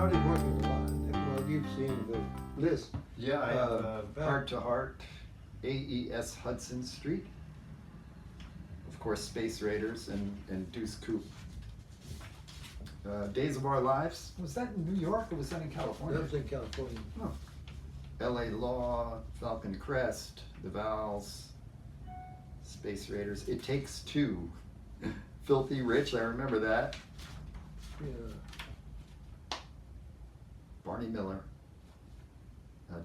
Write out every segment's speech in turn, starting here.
started working a lot. Well, you've seen the list. Yeah, I have Heart to Heart, A.E.S. Hudson Street. Of course, Space Raiders and Deuce Coupe. Days of Our Lives. Was that in New York or was that in California? That was in California. Oh. L.A. Law, Falcon Crest, The Vowels, Space Raiders. It Takes Two. Filthy Rich, I remember that. Yeah. Barney Miller.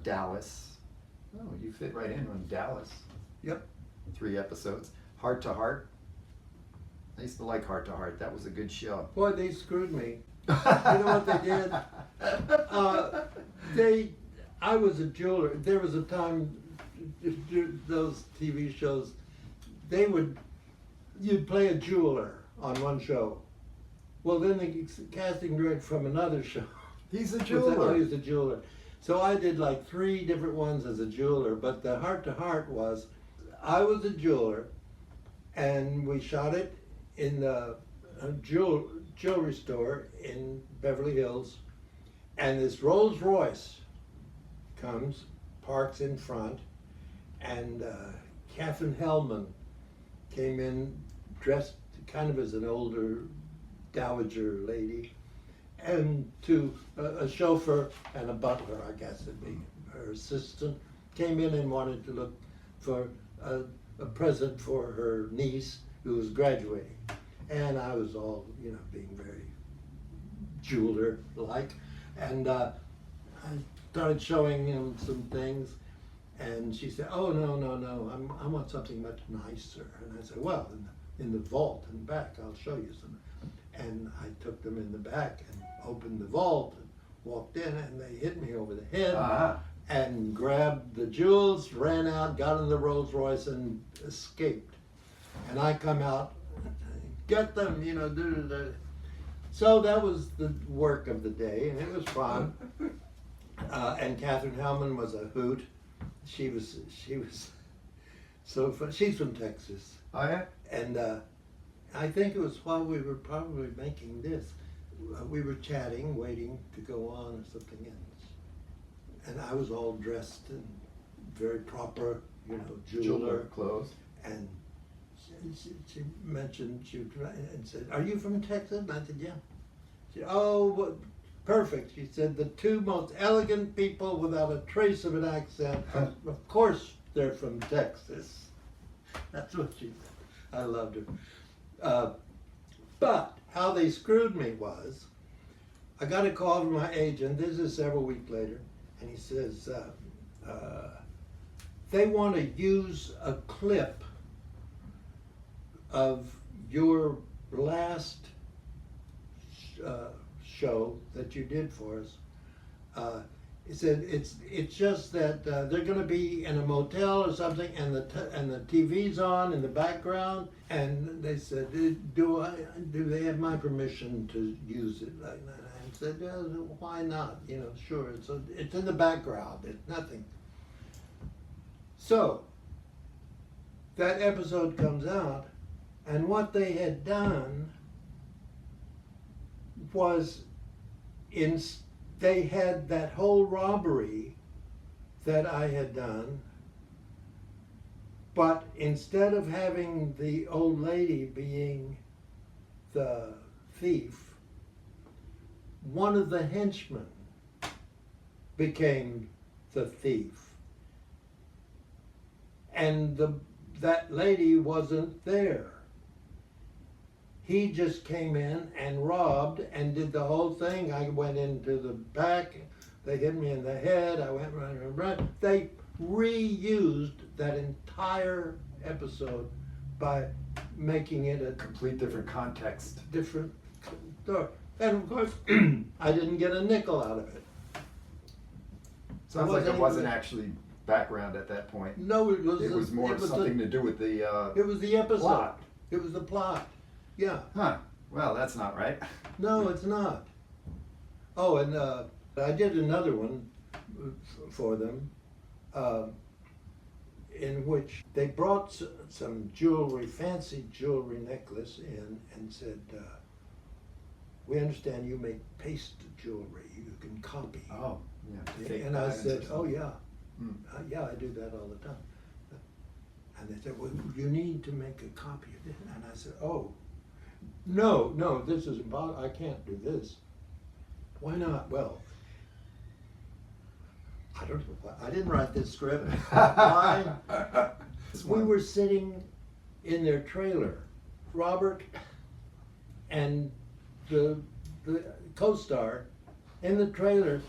Dallas. Oh, you fit right in on Dallas. Yep. 3 episodes. Heart to Heart. I used to like Heart to Heart. That was a good show. Boy, they screwed me. You know what they did? I was a jeweler. There was a time, those TV shows, you'd play a jeweler on one show. Well, then the casting director from another show. He's a would say, jeweler. oh, he's a jeweler. So I did like 3 different ones as a jeweler, but the Heart to Heart was, I was a jeweler, and we shot it in the jewelry store in Beverly Hills, and this Rolls Royce comes, parks in front, and Katherine Hellman came in dressed kind of as an older dowager lady, and a chauffeur and a butler, I guess it'd be her assistant, came in and wanted to look for a present for her niece who was graduating. And I was all, being very jeweler-like. And I started showing him some things. And she said, oh, no, I want something much nicer. And I said, well, in the vault in the back, I'll show you some. And I took them in the back and opened the vault and walked in, and they hit me over the head and grabbed the jewels, ran out, got in the Rolls Royce and escaped. And I come out, get them, So that was the work of the day, and it was fun. And Katherine Hellman was a hoot. She was so fun. She's from Texas. Oh yeah? And I think it was while we were probably making this, we were chatting, waiting to go on or something else. And I was all dressed in very proper, jeweler clothes. And she mentioned, and said, are you from Texas? And I said, yeah. She said, oh, well, perfect. She said, the 2 most elegant people without a trace of an accent, of course they're from Texas. That's what she said. I loved her. But how they screwed me was, I got a call from my agent, this is several weeks later, and he says, they want to use a clip of your last show that you did for us. He said it's just that they're going to be in a motel or something, and the TV's on in the background, and they said, do they have my permission to use it like that? I said, yeah, why not? Sure. So it's in the background. It's nothing. So that episode comes out, and what they had done was they had that whole robbery that I had done, but instead of having the old lady being the thief, one of the henchmen became the thief. And that lady wasn't there. He just came in and robbed and did the whole thing. I went into the back, they hit me in the head, I went run. They reused that entire episode by making it a complete different context. Different story. And of course, I didn't get a nickel out of it. Sounds like it wasn't actually background at that point. No, it was. It was more something to do with the. It was the episode. Plot. It was the plot. Yeah. Huh. Well, that's not right. No, it's not. Oh, and I did another one for them, in which they brought some jewelry, fancy jewelry necklace in, and said, we understand you make paste jewelry, you can copy. Oh, yeah. Fake And I diamonds or said, oh something. yeah, Hmm. yeah, I do that all the time. And they said, well, you need to make a copy of it. And I said, oh, no, this is impossible, I can't do this. Why not? Well, I don't know why, I didn't write this script. Why? We were sitting in their trailer, Robert and the co-star in the trailer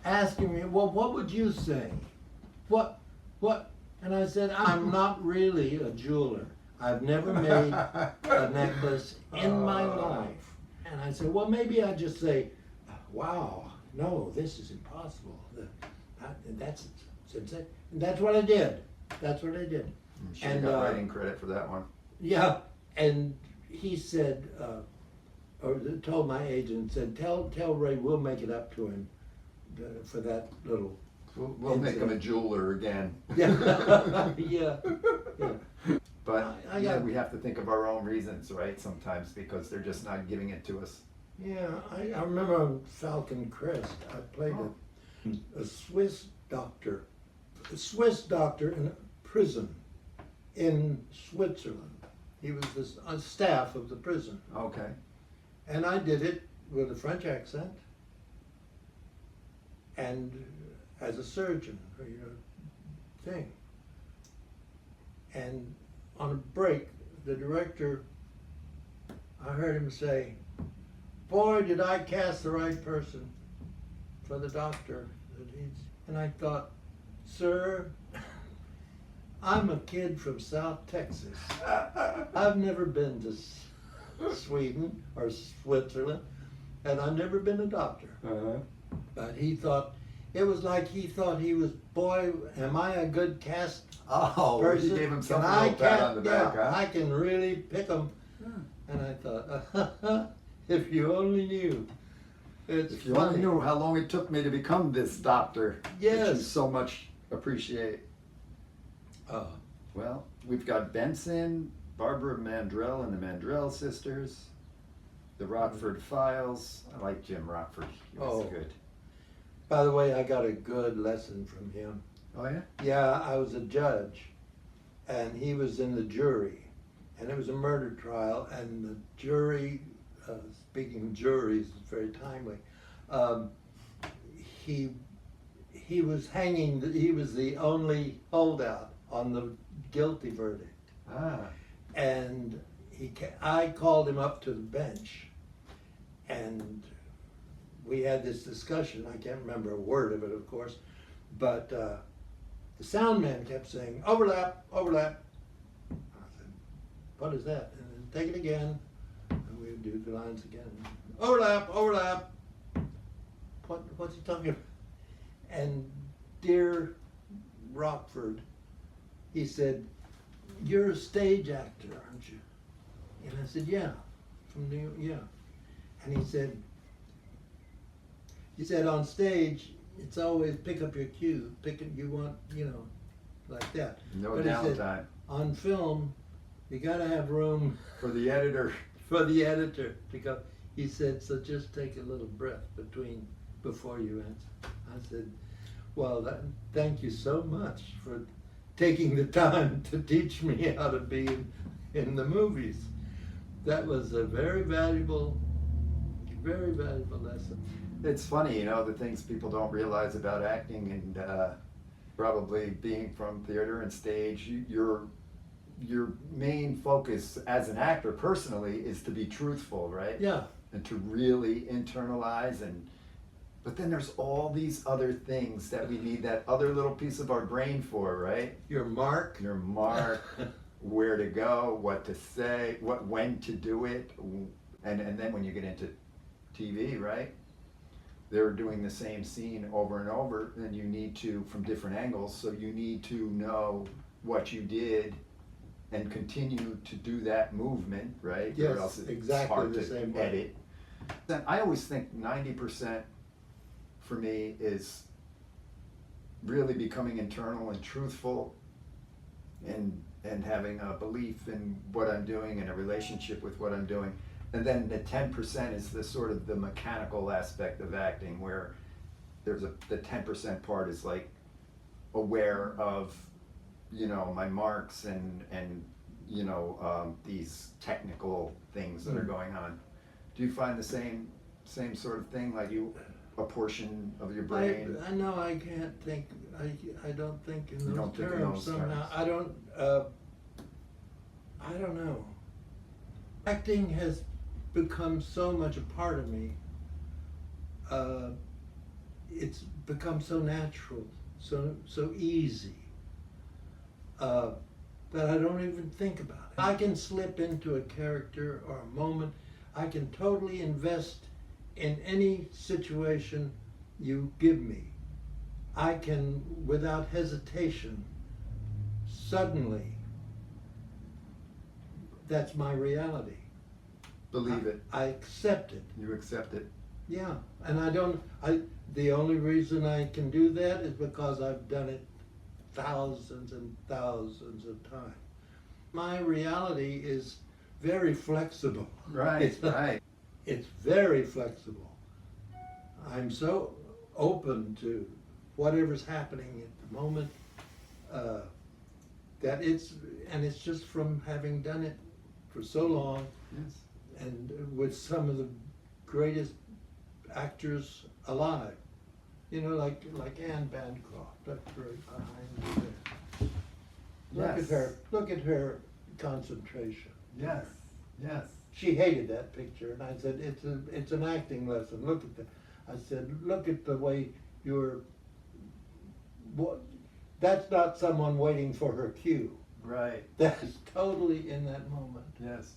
asking me, well, what would you say? What? And I said, I'm not really a jeweler. I've never made a necklace in my life. And I said, well, maybe I just say, wow, no, this is impossible. That's insane. And that's what I did. That's what I did. She And, got writing credit for that one. Yeah, and he said, or told my agent, said, tell Ray we'll make it up to him for that little. We'll make him a jeweler again. Yeah, yeah. But I got- we have to think of our own reasons, right? Sometimes because they're just not giving it to us. Yeah, I remember on Falcon Crest, I played a Swiss doctor in a prison in Switzerland. He was on staff of the prison. Okay. And I did it with a French accent and as a surgeon, thing. And on a break, the director, I heard him say, boy, did I cast the right person for the doctor. And I thought, sir, I'm a kid from South Texas. I've never been to Sweden or Switzerland, and I've never been a doctor. Uh-huh. But he thought, it was like he thought he was, boy, am I a good cast Oh, person? he gave himself Can a little pat on the back, yeah, huh? I can really pick them. And I thought, if you only knew. It's If you funny. only knew how long it took me to become this doctor that you Yes. so much appreciate. Oh, Well, we've got Benson, Barbara Mandrell and the Mandrell sisters, the Rockford Files. I like Jim Rockford. He was Oh. good. by the way, I got a good lesson from him. Oh yeah? Yeah, I was a judge, and he was in the jury, and it was a murder trial, and the jury, speaking of juries, it's very timely, he was hanging, he was the only holdout on the guilty verdict, Ah. and I called him up to the bench, and we had this discussion. I can't remember a word of it, of course, but the sound man kept saying, overlap, overlap. I said, what is that? And then take it again, and we would do the lines again. Overlap, overlap. What's he talking about? And dear Rockford, he said, you're a stage actor, aren't you? And I said, yeah, from New York, yeah. And he said on stage, it's always pick up your cue, you want, like that. No But he said, downtime. on film, you gotta have room For the editor. for the editor, because he said, so just take a little breath before you answer. I said, well, thank you so much for taking the time to teach me how to be in the movies. That was a very valuable lesson. It's funny, the things people don't realize about acting and probably being from theater and stage. Your main focus as an actor personally is to be truthful, right? Yeah. And to really internalize but then there's all these other things that we need that other little piece of our brain for, right? Your mark. Your mark, where to go, what to say, when to do it, and then when you get into TV, right? They're doing the same scene over and over, and you need to, from different angles, so you need to know what you did and continue to do that movement, right? Yes, or else it's exactly hard the to same way. edit. Then I always think 90% for me is really becoming internal and truthful and having a belief in what I'm doing and a relationship with what I'm doing. And then the 10% is the sort of the mechanical aspect of acting, where the 10% part is like aware of, you know, my marks and you know, these technical things that are going on. Do you find the same sort of thing, like a portion of your brain? I know I can't think, I don't think in You those don't think in terms those somehow. terms. I don't know. Acting has become so much a part of me. It's become so natural, so easy, that I don't even think about it. I can slip into a character or a moment. I can totally invest in any situation you give me. I can, without hesitation, suddenly, that's my reality. Believe it. I accept it. You accept it. Yeah, and the only reason I can do that is because I've done it thousands and thousands of times. My reality is very flexible. Right, right. It's very flexible. I'm so open to whatever's happening at the moment, that it's just from having done it for so long, Yes. and with some of the greatest actors alive. You know, like Anne Bancroft, that's right behind you there. Yes. Look at her concentration. Yes, yes. She hated that picture, and I said, it's an acting lesson. Look at I said, look at the way that's not someone waiting for her cue. Right. That's totally in that moment. Yes.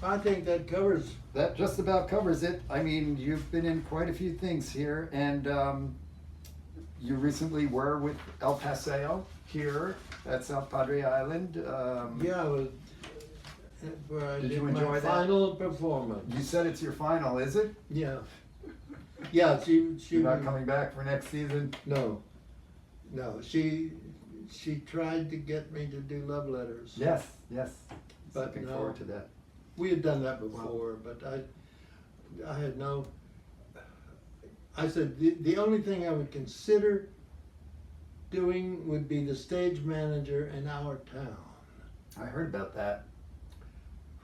I think that covers. That just about covers it. I mean, you've been in quite a few things here, and you recently were with El Paseo here at South Padre Island. Yeah, it was where I Did did you my enjoy that? final performance. You said it's your final, is it? Yeah. Yeah, she You're not coming back for next season? No. She tried to get me to do love letters. Yes, yes. But Looking no. forward to that. We had done that before, but I had no. I said the only thing I would consider doing would be the stage manager in our town, I heard about that.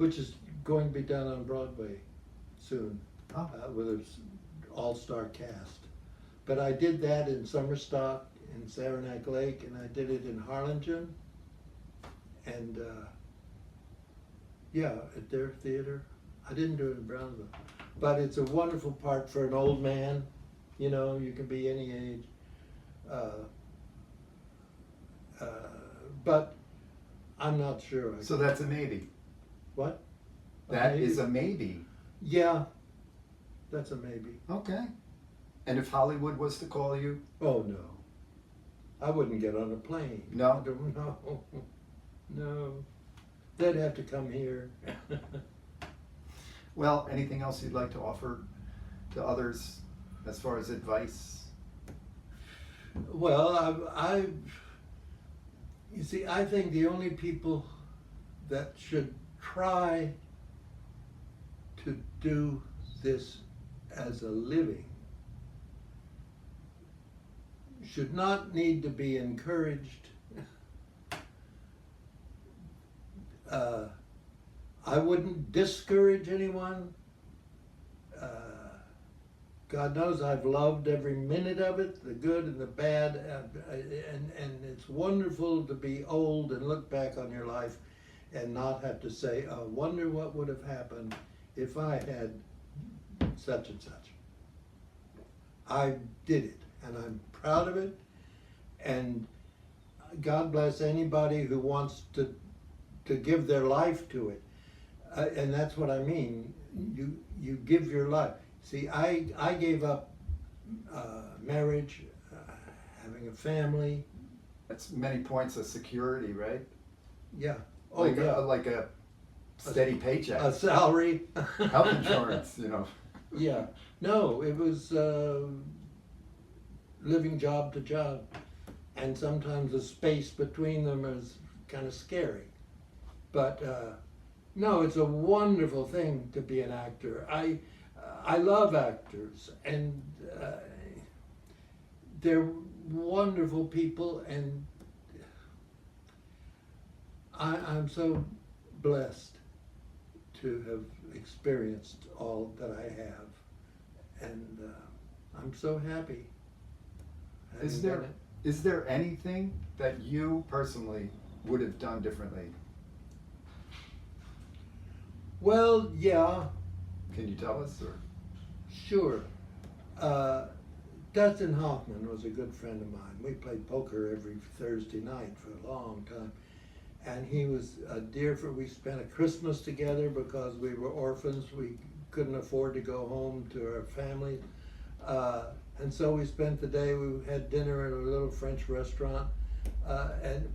which is going to be done on Broadway soon, Oh. with an all-star cast. But I did that in Summerstock, in Saranac Lake, and I did it in Harlingen, and yeah, at their theater. I didn't do it in Brownsville, but it's a wonderful part for an old man. You know, you can be any age. But I'm not sure. So that's a maybe. What? That maybe? is a maybe. Yeah, that's a maybe. Okay. And if Hollywood was to call you? Oh, no. I wouldn't get on a plane. No? I don't know. No. They'd have to come here. Well, anything else you'd like to offer to others as far as advice? Well, you see, I think the only people that should try to do this as a living should not need to be encouraged. I wouldn't discourage anyone. God knows I've loved every minute of it, the good and the bad, and it's wonderful to be old and look back on your life and not have to say, I wonder what would have happened if I had such and such. I did it, and I'm proud of it, and God bless anybody who wants to give their life to it. And that's what I mean. You give your life. See, I gave up marriage, having a family. That's many points of security, right? Yeah. Oh, like yeah. like a steady paycheck. A salary. Health insurance, you know. Yeah. No, it was living job to job. And sometimes the space between them is kind of scary. But No, it's a wonderful thing to be an actor. I love actors, and they're wonderful people, and I'm so blessed to have experienced all that I have, and I'm so happy. Is having done it. there anything that you personally would have done differently? Well, yeah, Can you tell us? Or sure. Dustin Hoffman was a good friend of mine. We played poker every Thursday night for a long time. And he was a dear friend. We spent a Christmas together because we were orphans. We couldn't afford to go home to our family. And so we spent the day, we had dinner at a little French restaurant. And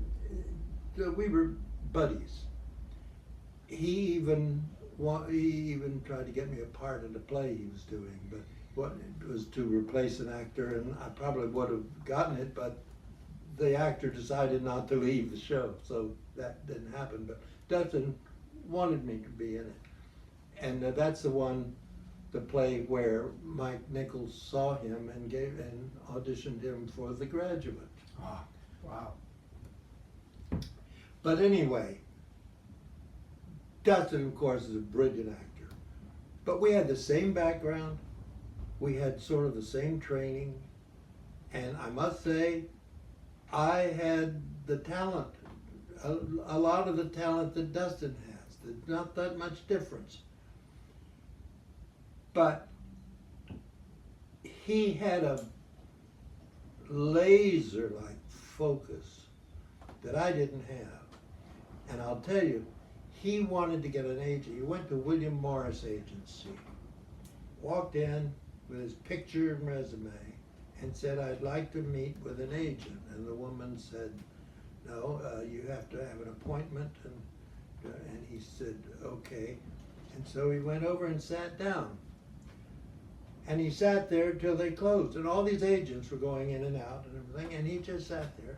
we were buddies. He even tried to get me a part in the play he was doing, but it was to replace an actor, and I probably would have gotten it, but the actor decided not to leave the show, so that didn't happen. But Dustin wanted me to be in it, and that's the play where Mike Nichols saw him and auditioned him for The Graduate. oh, wow. But anyway, Dustin, of course, is a brilliant actor. But we had the same background, we had sort of the same training, and I must say, I had the talent, a lot of the talent that Dustin has. There's not that much difference. But he had a laser-like focus that I didn't have. And I'll tell you, he wanted to get an agent. He went to William Morris Agency, walked in with his picture and resume, and said, "I'd like to meet with an agent." And the woman said, "No, you have to have an appointment." And he said, "Okay." And so he went over and sat down. And he sat there till they closed. And all these agents were going in and out and everything, and he just sat there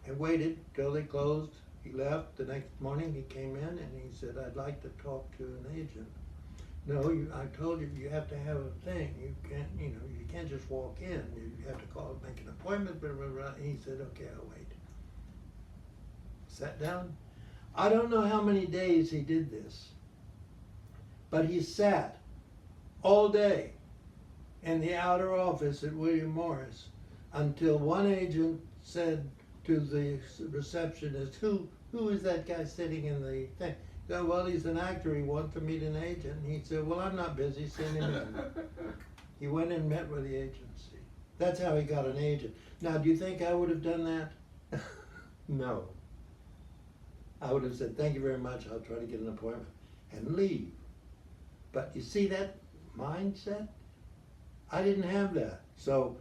and waited till they closed. He left. The next morning he came in and he said, "I'd like to talk to an agent." "No, I told you, you have to have a thing. You can't just walk in. You have to call, make an appointment, blah, blah, blah." And he said, "Okay, I'll wait." Sat down. I don't know how many days he did this, but he sat all day in the outer office at William Morris until one agent said to the receptionist, who is that guy sitting in the thing? "Oh, well, he's an actor, he wants to meet an agent." And he said, "Well, I'm not busy, send him in." He went and met with the agency. That's how he got an agent. Now, do you think I would have done that? No. I would have said, "Thank you very much, I'll try to get an appointment," and leave. But you see that mindset? I didn't have that. So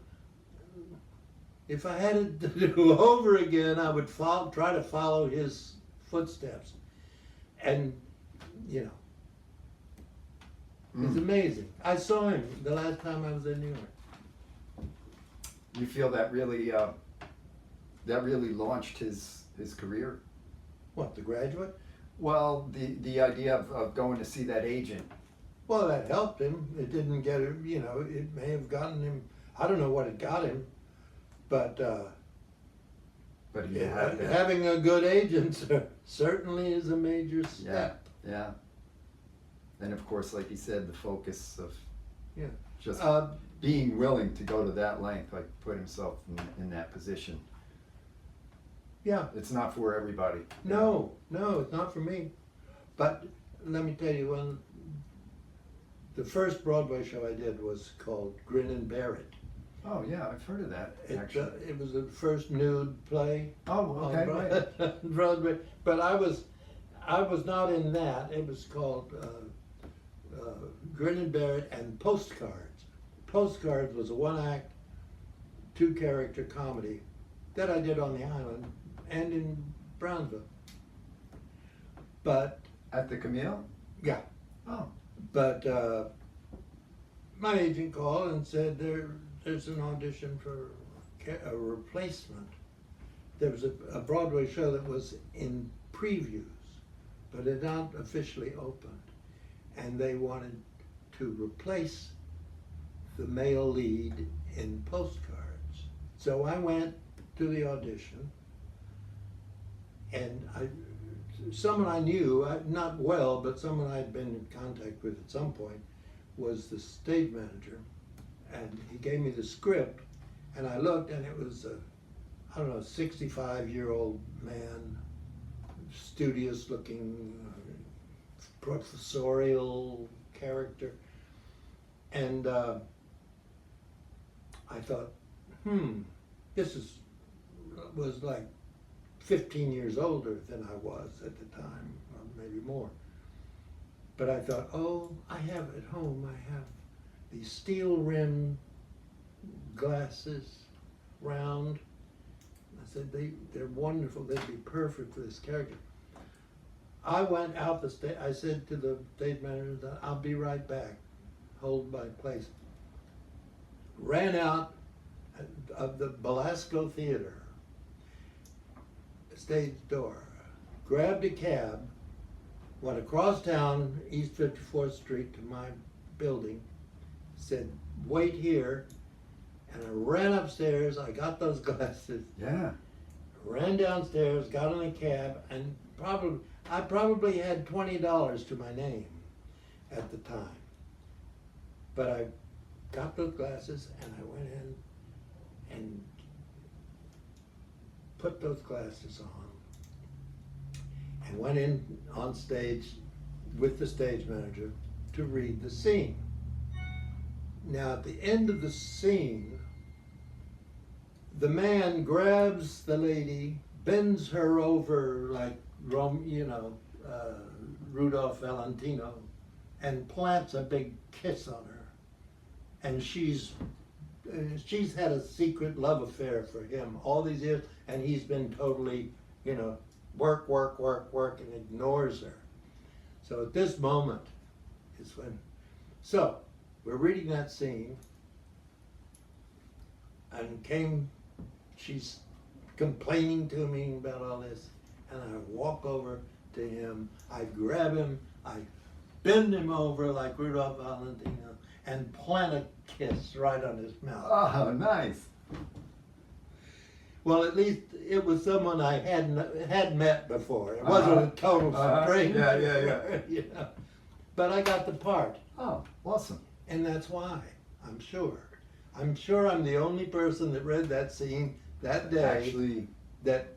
if I had it to do over again, I would try to follow his footsteps. And, it's amazing. I saw him the last time I was in New York. You feel that really launched his career? What, The Graduate? Well, the idea of going to see that agent. Well, that helped him. It didn't get him, it may have gotten him, I don't know what it got him, but But he had that. having a good agent certainly is a major step. Yeah. And of course, like you said, the focus of just being willing to go to that length, like put himself in that position. Yeah. It's not for everybody. No, it's not for me. But let me tell you, the first Broadway show I did was called Grin and Bear It. Oh yeah, I've heard of that. Actually, It was the first nude play oh okay, right. Broadway. But I was not in that. It was called Grin and Bear It and Postcards. Postcards was a one-act, two-character comedy that I did on the island and in Brownsville. But At the Camille? yeah. Oh. But my agent called and said there's an audition for a replacement. There was a Broadway show that was in previews, but it not officially opened. And they wanted to replace the male lead in postcards. So I went to the audition, and someone I knew, not well, but someone I'd been in contact with at some point, was the stage manager. And he gave me the script, and I looked, and it was a, I don't know, 65-year-old man, studious looking, professorial character. And I thought, this was like 15 years older than I was at the time, or maybe more. But I thought, oh, I have at home, I have these steel rimmed glasses, round. I said, they're wonderful, they'd be perfect for this character. I went out the stage, I said to the stage manager, I'll be right back, hold my place. Ran out of the Belasco Theater, stage door, grabbed a cab, went across town, East 54th Street to my building, said, wait here, and I ran upstairs, I got those glasses. Yeah. Ran downstairs, got in a cab, and I probably had $20 to my name at the time. But I got those glasses and I went in and put those glasses on and went in on stage with the stage manager to read the scene. Now at the end of the scene, the man grabs the lady, bends her over like Rudolph Valentino, and plants a big kiss on her. And she's had a secret love affair for him all these years, and he's been totally, work, and ignores her. So at this moment is when, so we're reading that scene, and she's complaining to me about all this, and I walk over to him, I grab him, I bend him over like Rudolph Valentino, and plant a kiss right on his mouth. Oh, nice. Well, at least it was someone I had met before. It wasn't a total stranger. Yeah. But I got the part. Oh, awesome. And that's why, I'm sure. I'm sure I'm the only person that read that scene that day Actually, that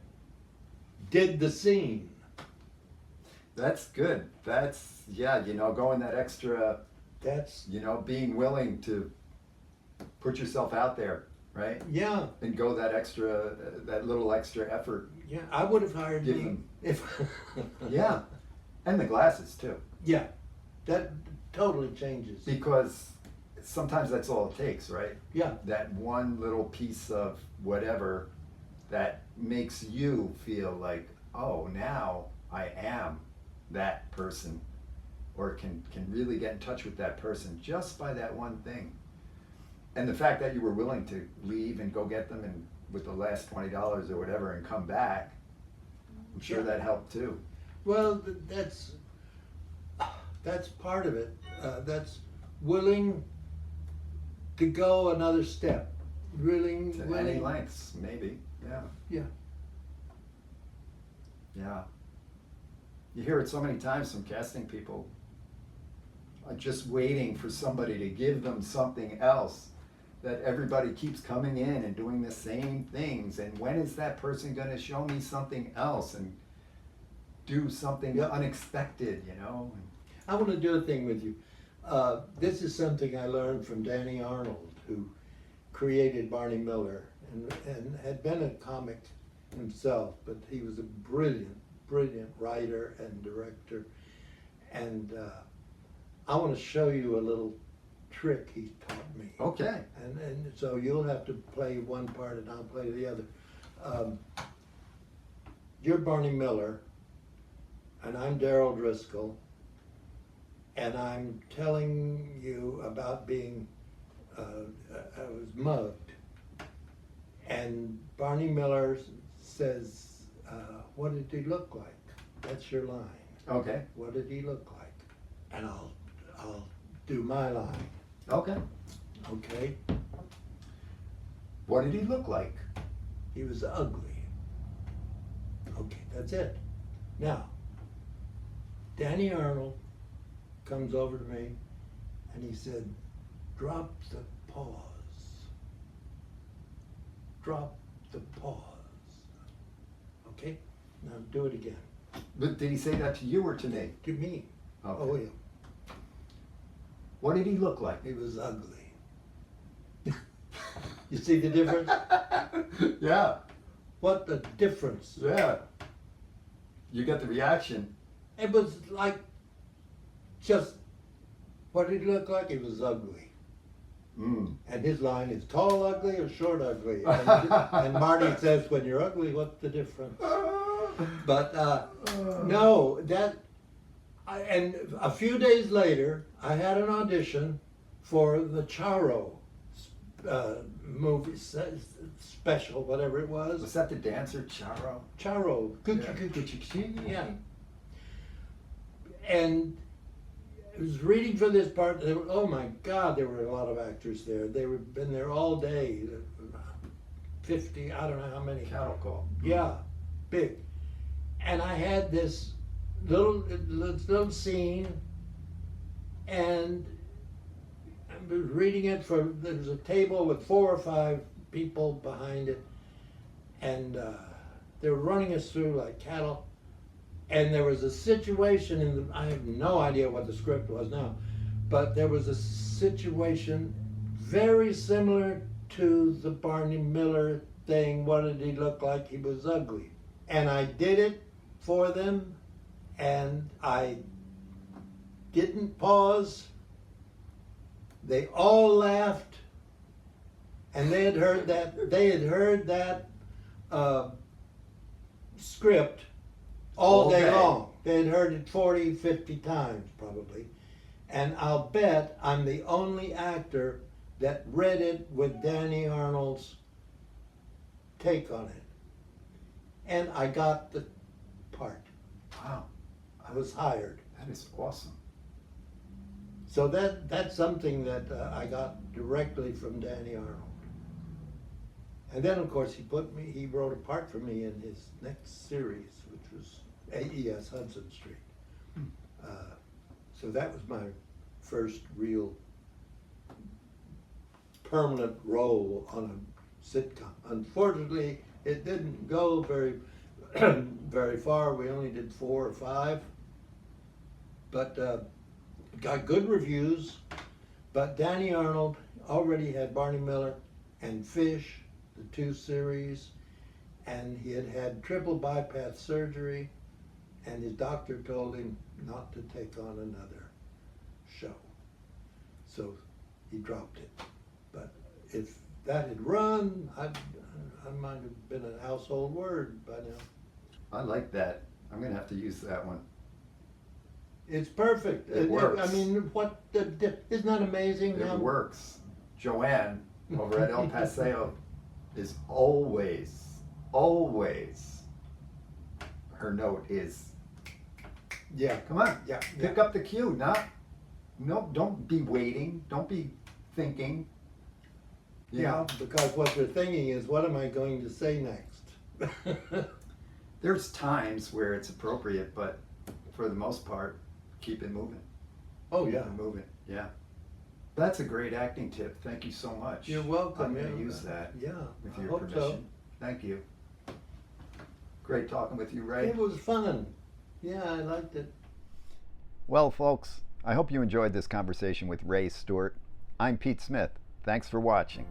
did the scene. that's good. That's, going that extra, That's, being willing to put yourself out there, right? yeah, And go that little extra effort. yeah, I would have hired Give me them- if. Yeah. And the glasses too. Yeah, that totally changes. Because sometimes that's all it takes, right? Yeah, That one little piece of whatever that makes you feel like, oh, now I am that person, or can really get in touch with that person just by that one thing. And the fact that you were willing to leave and go get them and with the last $20 or whatever and come back, I'm sure Yeah. that helped too. well, that's part of it. That's willing to go another step. Willing, To willing. any lengths, maybe. Yeah. Yeah. Yeah. You hear it so many times from casting people, just waiting for somebody to give them something else, that everybody keeps coming in and doing the same things, and when is that person going to show me something else and do something Yep. unexpected, I want to do a thing with you. This is something I learned from Danny Arnold, who created Barney Miller and had been a comic himself, but he was a brilliant writer and director. And I want to show you a little trick he taught me. Okay. And so you'll have to play one part and I'll play the other. You're Barney Miller, and I'm Daryl Driscoll, and I'm telling you about being, I was mugged. And Barney Miller says, what did he look like? That's your line. Okay. What did he look like? And I'll do my line. Okay. Okay? What did he look like? He was ugly. Okay, that's it. Now, Danny Arnold comes over to me and he said, drop the pause. Drop the pause. Okay? Now do it again. But did he say that to you or to me? To me. Okay. Oh, yeah. What did he look like? He was ugly. You see the difference? Yeah. What the difference? Yeah. You got the reaction. It was like just, what did he look like? He was ugly. Mm. And his line is tall ugly or short ugly. And Marty says, when you're ugly, what's the difference? But no, and a few days later, I had an audition for the Charo movie special, whatever it was. Was that the dancer, Charo? Charo. Yeah. Yeah. And I was reading for this part. Oh my God, there were a lot of actors there. They were been there all day. 50, I don't know how many. Cattle call. Yeah, big. And I had this little scene, and I was reading it there was a table with 4 or 5 people behind it, and they were running us through like cattle. And there was a situation I have no idea what the script was now, but there was a situation very similar to the Barney Miller thing. What did he look like? He was ugly. And I did it for them, and I didn't pause. They all laughed, and they had heard that script all day long. They had heard it 40, 50 times probably. And I'll bet I'm the only actor that read it with Danny Arnold's take on it. And I got the part. Wow. I was hired. That is awesome. So that's something that I got directly from Danny Arnold. And then of course he wrote a part for me in his next series, which was A.E.S. Hudson Street. So that was my first real permanent role on a sitcom. Unfortunately, it didn't go very very far. We only did 4 or 5, but got good reviews. But Danny Arnold already had Barney Miller and Fish, the 2 series, and he had had triple bypass surgery, and his doctor told him not to take on another show. So he dropped it. But if that had run, I might have been a household word by now. I like that. I'm going to have to use that one. It's perfect. It works. I mean, isn't that amazing? It works. Joanne over at El Paseo is always, her note is, Yeah. come on, Yeah. pick up the cue. No, don't be waiting. Don't be thinking. You know? Because what you're thinking is, what am I going to say next? There's times where it's appropriate, but for the most part, keep it moving. Oh, Keep yeah. it moving. Yeah. That's a great acting tip. Thank you so much. You're welcome. I'm going to yeah. use that Yeah. with I your hope permission. so. Thank you. Great talking with you, Ray. It was fun. Yeah, I liked it. Well, folks, I hope you enjoyed this conversation with Ray Stewart. I'm Pete Smith. Thanks for watching.